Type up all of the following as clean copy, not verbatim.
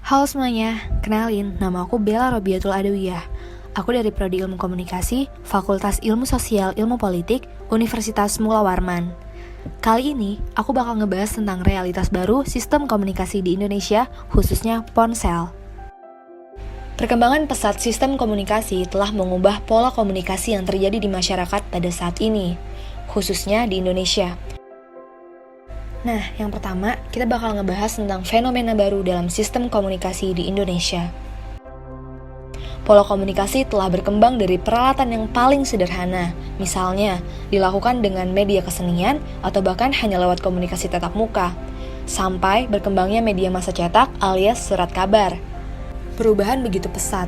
Halo semuanya, kenalin, nama aku Bella Robiatul Adawiyah. Aku dari Prodi Ilmu Komunikasi, Fakultas Ilmu Sosial Ilmu Politik, Universitas Mula Warman. Kali ini, aku bakal ngebahas tentang realitas baru sistem komunikasi di Indonesia, khususnya ponsel. Perkembangan pesat sistem komunikasi telah mengubah pola komunikasi yang terjadi di masyarakat pada saat ini, khususnya di Indonesia. Nah, yang pertama, kita bakal ngebahas tentang fenomena baru dalam sistem komunikasi di Indonesia. Pola komunikasi telah berkembang dari peralatan yang paling sederhana, misalnya dilakukan dengan media kesenian atau bahkan hanya lewat komunikasi tatap muka, sampai berkembangnya media massa cetak alias surat kabar. Perubahan begitu pesat.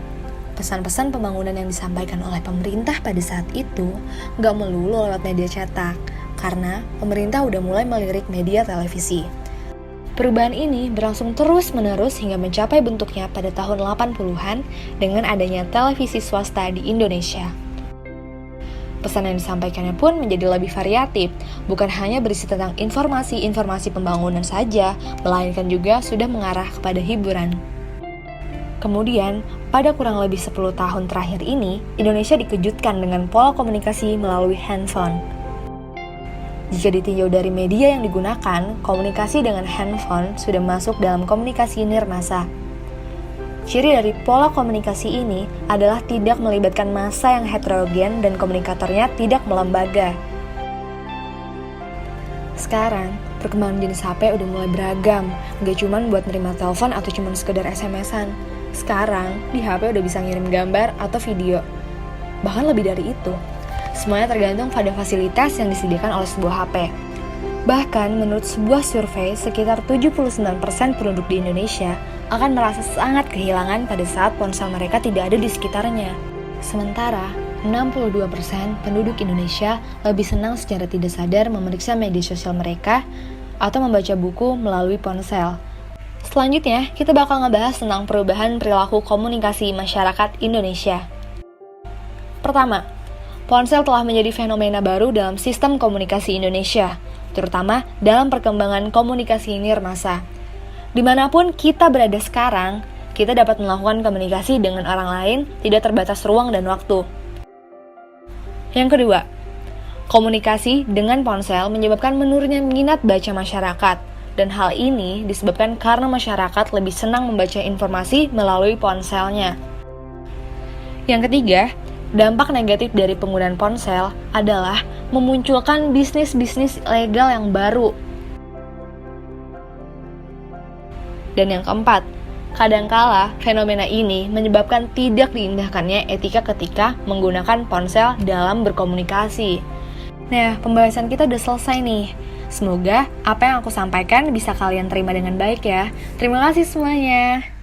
Pesan-pesan pembangunan yang disampaikan oleh pemerintah pada saat itu nggak melulu lewat media cetak, karena pemerintah udah mulai melirik media televisi. Perubahan ini berlangsung terus-menerus hingga mencapai bentuknya pada tahun 80-an dengan adanya televisi swasta di Indonesia. Pesan yang disampaikannya pun menjadi lebih variatif, bukan hanya berisi tentang informasi-informasi pembangunan saja, melainkan juga sudah mengarah kepada hiburan. Kemudian, pada kurang lebih 10 tahun terakhir ini, Indonesia dikejutkan dengan pola komunikasi melalui handphone. Jika ditinjau dari media yang digunakan, komunikasi dengan handphone sudah masuk dalam komunikasi nirmasa. Ciri dari pola komunikasi ini adalah tidak melibatkan massa yang heterogen dan komunikatornya tidak melembaga. Sekarang, perkembangan jenis HP udah mulai beragam, gak cuma buat nerima telepon atau cuma sekedar SMS-an. Sekarang, di HP udah bisa ngirim gambar atau video. Bahkan lebih dari itu. Semuanya tergantung pada fasilitas yang disediakan oleh sebuah HP. Bahkan menurut sebuah survei, sekitar 79% penduduk di Indonesia akan merasa sangat kehilangan pada saat ponsel mereka tidak ada di sekitarnya. Sementara, 62% penduduk Indonesia lebih senang secara tidak sadar memeriksa media sosial mereka atau membaca buku melalui ponsel. Selanjutnya, kita bakal ngebahas tentang perubahan perilaku komunikasi masyarakat Indonesia. Pertama, ponsel telah menjadi fenomena baru dalam sistem komunikasi Indonesia, terutama dalam perkembangan komunikasi nirmasa. Dimanapun kita berada sekarang, kita dapat melakukan komunikasi dengan orang lain, tidak terbatas ruang dan waktu. Yang kedua, komunikasi dengan ponsel menyebabkan menurunnya minat baca masyarakat, dan hal ini disebabkan karena masyarakat lebih senang membaca informasi melalui ponselnya. Yang ketiga, dampak negatif dari penggunaan ponsel adalah memunculkan bisnis-bisnis ilegal yang baru. Dan yang keempat, kadangkala fenomena ini menyebabkan tidak diindahkannya etika ketika menggunakan ponsel dalam berkomunikasi. Nah, pembahasan kita udah selesai nih. Semoga apa yang aku sampaikan bisa kalian terima dengan baik ya. Terima kasih semuanya.